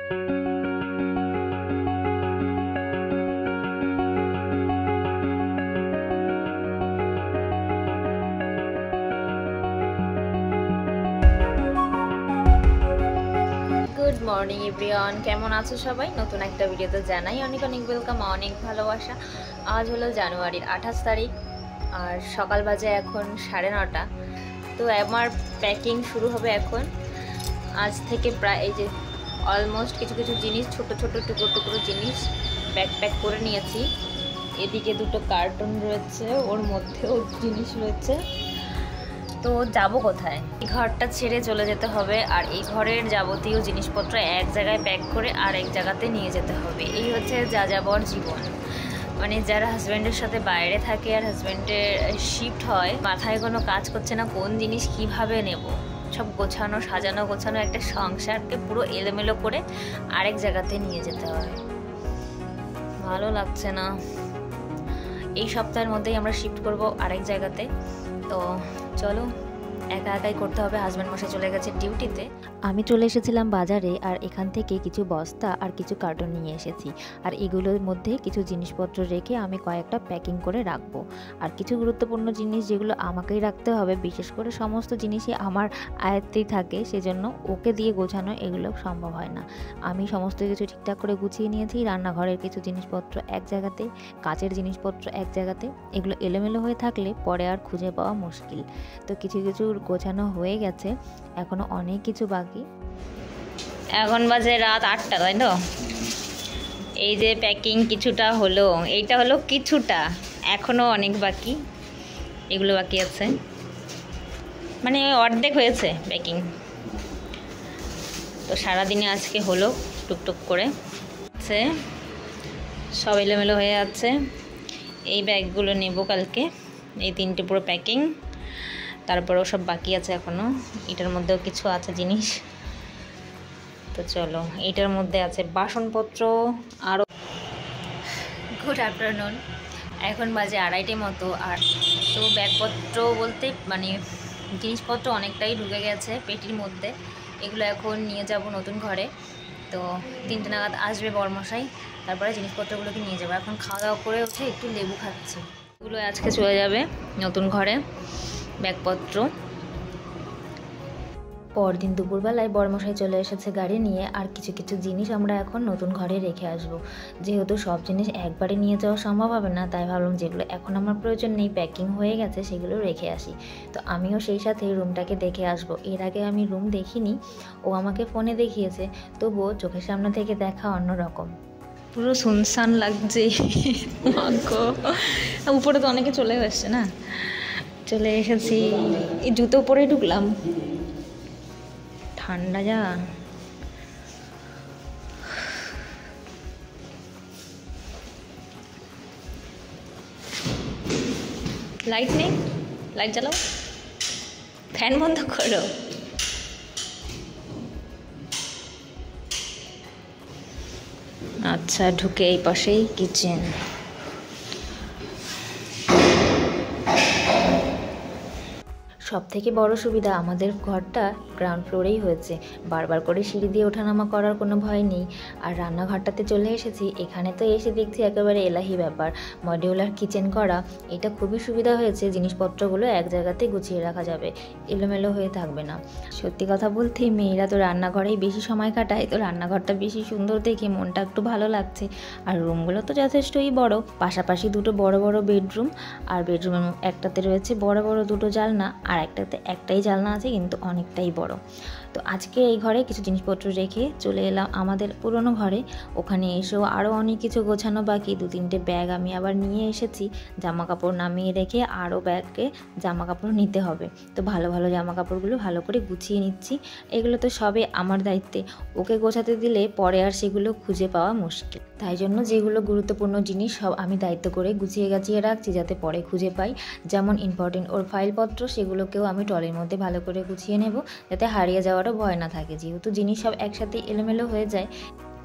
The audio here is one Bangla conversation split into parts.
গুড মর্নিং এভরিওয়ান, কেমন আছো সবাই? নতুন একটা ভিডিওতে জানাই অনেক অনেক ওয়েলকাম, অনেক ভালোবাসা। আজ হলো জানুয়ারির 28 তারিখ আর সকাল বাজে এখন 9:30। তো আমার প্যাকিং শুরু হবে এখন। আজ থেকে প্রায় এই যে অলমোস্ট কিছু কিছু জিনিস, ছোট ছোট টুকরো টুকরো জিনিস প্যাক করে নিয়েছি। এদিকে দুটো কার্টুন রয়েছে, ওর মধ্যেও জিনিস রয়েছে। তো যাব কোথায়? এই ঘরটা ছেড়ে চলে যেতে হবে, আর এই ঘরের যাবতীয় জিনিসপত্র এক জায়গায় প্যাক করে আর এক জায়গাতে নিয়ে যেতে হবে। এই হচ্ছে যাযাবর জীবন। মানে যারা হাজব্যান্ডের সাথে বাইরে থাকে আর হাজব্যান্ডের শিফট হয়, মাথায় কোনো কাজ করছে না কোন জিনিস কিভাবে নেব। সব গোছানো সাজানো গোছানো একটা সংসারকে পুরো এলোমেলো করে আরেক জায়গাতে নিয়ে যেতে হয়। ভালো লাগছে না। এই সপ্তাহের মধ্যেই আমরা শিফট করব আরেক জায়গাতে। তো চলো, একা একাই করতে হবে। হাজব্যান্ড মশাই চলে গেছে ডিউটিতে। আমি চলে এসেছিলাম বাজারে, আর এখান থেকে কিছু বস্তা আর কিছু কার্টন নিয়ে এসেছি। আর এগুলোর মধ্যে কিছু জিনিসপত্র রেখে আমি কয়েকটা প্যাকিং করে রাখবো। আর কিছু গুরুত্বপূর্ণ জিনিস যেগুলো আমাকেই রাখতে হবে, বিশেষ করে সমস্ত জিনিসই আমার আয়ত্তেই থাকে, সেজন্য ওকে দিয়ে গোছানো এগুলো সম্ভব হয় না। আমি সমস্ত কিছু ঠিকঠাক করে গুছিয়ে নিয়েছি। রান্নাঘরের কিছু জিনিসপত্র এক জায়গাতে, কাচের জিনিসপত্র এক জায়গাতে। এগুলো এলোমেলো হয়ে থাকলে পরে আর খুঁজে পাওয়া মুশকিল। তো কিছু কিছু গোছানো হয়ে গেছে, এখনো অনেক কিছু বাকি। এখন বাজে রাত 8টা, তাই তো? এই যে প্যাকিং কিছুটা হলো, এইটা হলো কিছুটা, এখনো অনেক বাকি। এগুলো বাকি আছে, মানে অর্ধেক হয়েছে প্যাকিং। তো সারাদিনে আজকে হলো টুকটুক করে সব এলোমেলো হয়ে আছে। এই ব্যাগগুলো নেব কালকে। এই 3টে পুরো প্যাকিং, তারপরেও সব বাকি আছে এখনও। এটার মধ্যেও কিছু আছে জিনিস। তো চলো, এইটার মধ্যে আছে বাসনপত্র আরও। গুড আফটারনুন, এখন বাজে 2:30 মতো। আর তো ব্যাগপত্র বলতে মানে জিনিসপত্র অনেকটাই ঢুকে গেছে পেটির মধ্যে। এগুলো এখন নিয়ে যাব নতুন ঘরে। তো 3টে নাগাদ আসবে বরমশাই, তারপরে জিনিসপত্রগুলোকে নিয়ে যাবো। এখন খাওয়া দাওয়া করে উঠে একটু লেবু খাচ্ছি। এগুলো আজকে চলে যাবে নতুন ঘরে ব্যাগপত্র। পরদিন দুপুরবেলায় বরমশাই চলে এসেছে গাড়ি নিয়ে, আর কিছু কিছু জিনিস আমরা এখন নতুন ঘরে রেখে আসব। যেহেতু সব জিনিস একবারে নিয়ে যাওয়া সম্ভব হবে না, তাই ভাবলাম যেগুলো এখন আমার প্রয়োজন নেই, প্যাকিং হয়ে গেছে, সেগুলো রেখে আসি। তো আমিও সেই সাথে রুমটাকে দেখে আসব। এর আগে আমি রুম দেখিনি, ও আমাকে ফোনে দেখিয়েছে, তবুও চোখের সামনে থেকে দেখা অন্যরকম। পুরো শুনশান লাগছে। উপরে তো অনেকে চলে এসছে না, চলে এসেছি। এই জুতো পরে ঢুকলাম, ঠান্ডা যা। লাইট নেই, লাইট জ্বালাও, ফ্যান বন্ধ করো। আচ্ছা, ঢুকে এই পাশেই কিচেন। সবথেকে বড় সুবিধা, আমাদের ঘরটা গ্রাউন্ড ফ্লোরেই হয়েছে, বারবার করে সিঁড়ি দিয়ে ওঠানামা করার কোনো ভয় নেই। আর রান্নাঘরটাতে চলে এসেছি, এখানে তো এসে দেখছি একেবারে এলাহি ব্যাপার, মডিউলার কিচেন করা। এটা খুবই সুবিধা হয়েছে, জিনিসপত্রগুলো এক জায়গাতে গুছিয়ে রাখা যাবে, এলোমেলো হয়ে থাকবে না। সত্যি কথা বলতে মেয়েরা তো রান্নাঘরেই বেশি সময় কাটায়, তো রান্নাঘরটা বেশি সুন্দর দেখে মনটা একটু ভালো লাগছে। আর রুমগুলো তো যথেষ্টই বড়, পাশাপাশি দুটো বড় বড় বেডরুম, আর বেডরুমের একটাতে রয়েছে বড় বড় দুটো জানলা, আর একটাতে একটাই জানলা আছে কিন্তু অনেকটাই বড়। তো আজকে এই ঘরে কিছু জিনিসপত্র রেখে চলে এলাম আমাদের পুরনো ঘরে। ওখানে এসেও আরও অনেক কিছু গোছানো বাকি। 2-3টে ব্যাগ আমি আবার নিয়ে এসেছি, জামা কাপড় নামিয়ে রেখে আরও ব্যাগে জামা কাপড় নিতে হবে। তো ভালো ভালো জামা কাপড়গুলো ভালো করে গুছিয়ে নিচ্ছি। এগুলো তো সবে আমার দায়িত্বে, ওকে গোছাতে দিলে পরে আর সেগুলো খুঁজে পাওয়া মুশকিল। তাই জন্য যেগুলো গুরুত্বপূর্ণ জিনিস সব আমি দায়িত্ব করে গুছিয়ে গাছিয়ে রাখছি, যাতে পরে খুঁজে পাই। যেমন ইম্পর্টেন্ট ওর ফাইলপত্র, সেগুলোকেও আমি ট্রলির মধ্যে ভালো করে গুছিয়ে নেব, যাতে হারিয়ে যাওয়ারও ভয় না থাকে। যেহেতু জিনিস সব একসাথে এলোমেলো হয়ে যায়,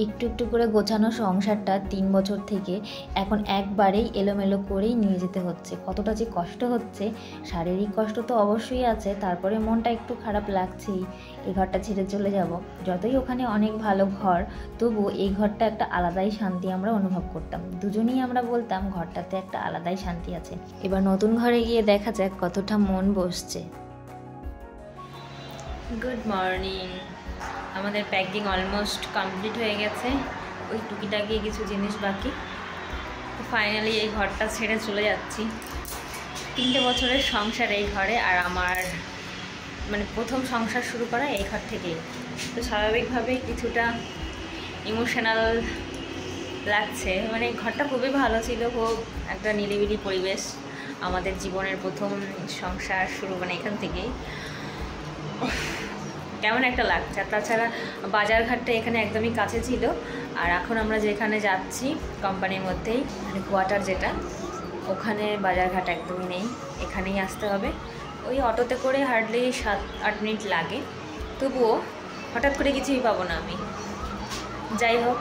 একটু একটু করে গোছানো সংসারটা 3 বছর থেকে এখন একবারেই এলোমেলো করেই নিয়ে যেতে হচ্ছে। কতটা যে কষ্ট হচ্ছে, শারীরিক কষ্ট তো অবশ্যই আছে, তারপরে মনটা একটু খারাপ লাগছেই। এই ঘরটা ছেড়ে চলে যাব, যতই ওখানে অনেক ভালো ঘর, তবুও এই ঘরটা একটা আলাদাই শান্তি আমরা অনুভব করতাম। দুজনেই আমরা বলতাম ঘরটাতে একটা আলাদাই শান্তি আছে। এবার নতুন ঘরে গিয়ে দেখা যাক কতটা মন বসছে। Good morning. আমাদের প্যাকিং অলমোস্ট কমপ্লিট হয়ে গেছে, ওই টুকিটাকি কিছু জিনিস বাকি। তো ফাইনালি এই ঘরটা ছেড়ে চলে যাচ্ছি। 3টে বছরের সংসার এই ঘরে, আর আমার মানে প্রথম সংসার শুরু করা এই ঘর থেকেই। তো স্বাভাবিকভাবেই কিছুটা ইমোশনাল লাগছে। মানে ঘরটা খুবই ভালো ছিল, খুব একটা নিরিবিলি পরিবেশ। আমাদের জীবনের প্রথম সংসার শুরু মানে এখান থেকেই। কেমন একটা লাগছে। তাছাড়া বাজারঘাটটা এখানে একদমই কাছে ছিল, আর এখন আমরা যেখানে যাচ্ছি কোম্পানির মধ্যেই, মানে কোয়ার্টার যেটা, ওখানে বাজারঘাট একদমই নেই, এখানেই আসতে হবে। ওই অটোতে করে হার্ডলি 7-8 মিনিট লাগে, তবুও হঠাৎ করে কিছুই পাবো না আমি। যাই হোক,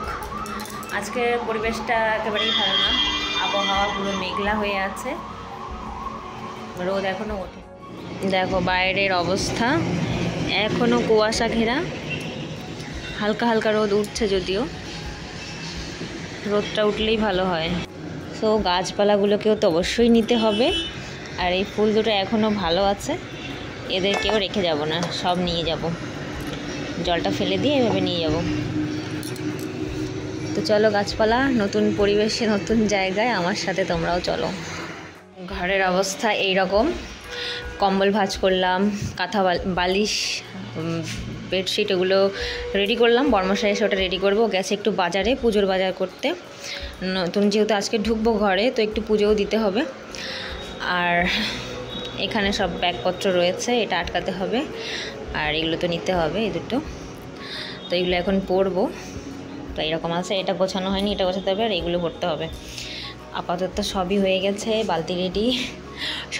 আজকের পরিবেশটা একেবারেই ভালো না, আবহাওয়া পুরো মেঘলা হয়ে আছে, রোদ এখনও ওঠে। দেখো বাইরের অবস্থা, এখনও কুয়াশা ঘেরা, হালকা হালকা রোদ উঠছে, যদিও রোদটা উঠলেই ভালো হয়। সো গাছপালাগুলোকেও তো অবশ্যই নিতে হবে, আর এই ফুল দুটো এখনও ভালো আছে, এদেরকেও রেখে যাব না, সব নিয়ে যাব। জলটা ফেলে দিয়ে এভাবে নিয়ে যাব। তো চলো গাছপালা, নতুন পরিবেশে, নতুন জায়গায় আমার সাথে তোমরাও চলো। ঘরের অবস্থা এই রকম। কম্বল ভাঁজ করলাম, কাঁথা বালিশ, বেডশিট, এগুলো রেডি করলাম। বর্মশাই এসে ওটা রেডি করবো। গেছে একটু বাজারে, পুজোর বাজার করতে। নতুন যেহেতু আজকে ঢুকবো ঘরে, তো একটু পুজোও দিতে হবে। আর এখানে সব ব্যাগপত্র রয়েছে, এটা আটকাতে হবে, আর এগুলো তো নিতে হবে, এই দুটো। তো এগুলো এখন পরবো। তো এরকম আছে, এটা গোছানো হয়নি, এটা গোছাতে হবে, আর এগুলো ভরতে হবে। আপাতত সবই হয়ে গেছে, বালতি রেডি,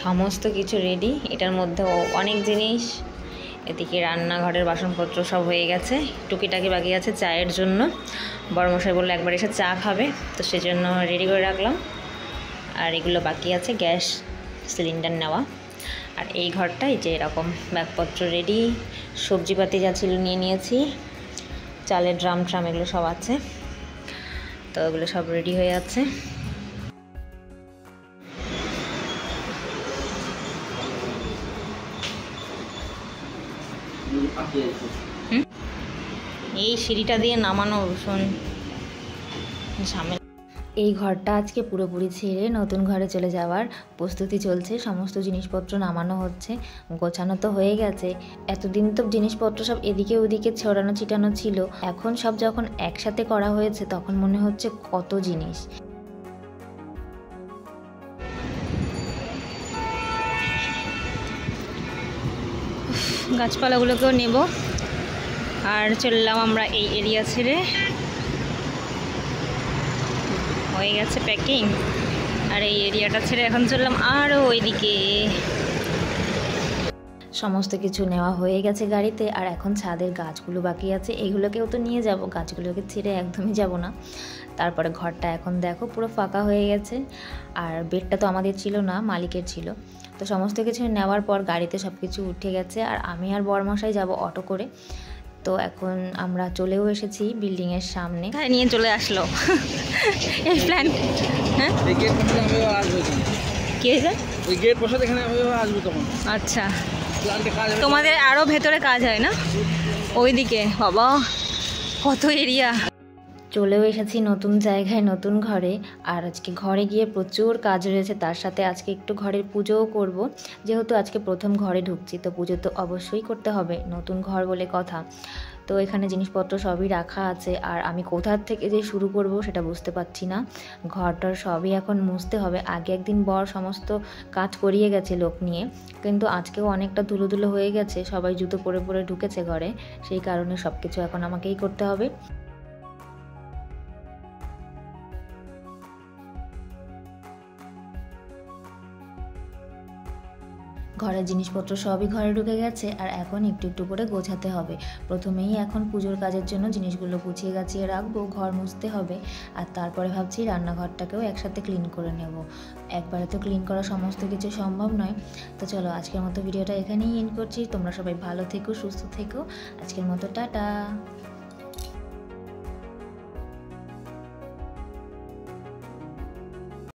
সমস্ত কিছু রেডি। এটার মধ্যে অনেক জিনিস, এদিকে রান্নাঘরের বাসনপত্র সব হয়ে গেছে, টুকিটাকি বাকি আছে চায়ের জন্য। বড়মশাই বললো একবার এসে চা খাবে, তো সেজন্য রেডি করে রাখলাম। আর এগুলো বাকি আছে, গ্যাস সিলিন্ডার নেওয়া। আর এই ঘরটাই যে এরকম ব্যাগপত্র রেডি, সবজিপাতি যা ছিল নিয়ে নিয়েছি, চালের ড্রাম এগুলো সব আছে। তো এগুলো সব রেডি হয়ে আছে। এই সিঁড়িটা দিয়ে নামানো ভীষণ ঝামেলা। এই ঘরটা আজকে পুরোপুরি ছেড়ে নতুন ঘরে চলে যাওয়ার প্রস্তুতি চলছে। সমস্ত জিনিসপত্র নামানো হচ্ছে, গোছানো তো হয়ে গেছে। এতদিন তো জিনিসপত্র সব এদিকে ওদিকে ছড়ানো ছিটানো ছিল, এখন সব যখন একসাথে করা হয়েছে তখন মনে হচ্ছে কত জিনিস। গাছপালাগুলোকেও নেব, আর চললাম আমরা এই এরিয়া ছেড়ে। হয়ে গেছে প্যাকিং, আর এই এরিয়াটা ছেড়ে এখন চললাম আরও ওইদিকে। সমস্ত কিছু নেওয়া হয়ে গেছে গাড়িতে, আর এখন ছাদের গাছগুলো বাকি আছে, এইগুলোকেও তো নিয়ে যাব, গাছগুলোকে ছেড়ে একদমই যাব না। তারপরে ঘরটা এখন দেখো পুরো ফাঁকা হয়ে গেছে, আর বেডটা তো আমাদের ছিল না, মালিকের ছিল। তো সমস্ত কিছু নেওয়ার পর গাড়িতে সব কিছু উঠে গেছে, আর আমি আর বরমশাই যাব অটো করে। তো এখন আমরা চলেও এসেছি বিল্ডিংয়ের সামনে। নিয়ে চলে আসলো এই প্ল্যান। হ্যাঁ কি হয়েছে? ওই গেট বসে এখানে আসবো তখন। আচ্ছা, তোমাদের আরও ভেতরে কাজ হয় না ওইদিকে? বাবা কত এরিয়া। চলেও এসেছি নতুন জায়গায়, নতুন ঘরে। আর আজকে ঘরে গিয়ে প্রচুর কাজ রয়েছে, তার সাথে আজকে একটু ঘরের পুজোও করব। যেহেতু আজকে প্রথম ঘরে ঢুকছি, তো পুজো তো অবশ্যই করতে হবে, নতুন ঘর বলে কথা। তো এখানে জিনিসপত্র সবই রাখা আছে, আর আমি কোথা থেকে যে শুরু করব সেটা বুঝতে পারছি না। ঘরটার সবই এখন মুছতে হবে। আগে একদিন বর সমস্ত কাজ করিয়ে গেছে লোক নিয়ে, কিন্তু আজকেও অনেকটা ধুলো ধুলো হয়ে গেছে, সবাই জুতো পরে পরে ঢুকেছে ঘরে, সেই কারণে সব কিছু এখন আমাকেই করতে হবে। ঘরের জিনিসপত্র সবই ঘরে ঢুকে গেছে, আর এখন একটু একটু করে গোছাতে হবে। প্রথমেই এখন পুজোর কাজের জন্য জিনিসগুলো গুছিয়ে গাছিয়ে রাখবো, ঘর মুছতে হবে, আর তারপরে ভাবছি রান্নাঘরটাকেও একসাথে ক্লিন করে নেব। একবারে তো ক্লিন করা সমস্ত কিছু সম্ভব নয়। তো চলো আজকের মতো ভিডিওটা এখানেই এন্ড করছি। তোমরা সবাই ভালো থেকো, সুস্থ থেকো। আজকের মতো টাটা।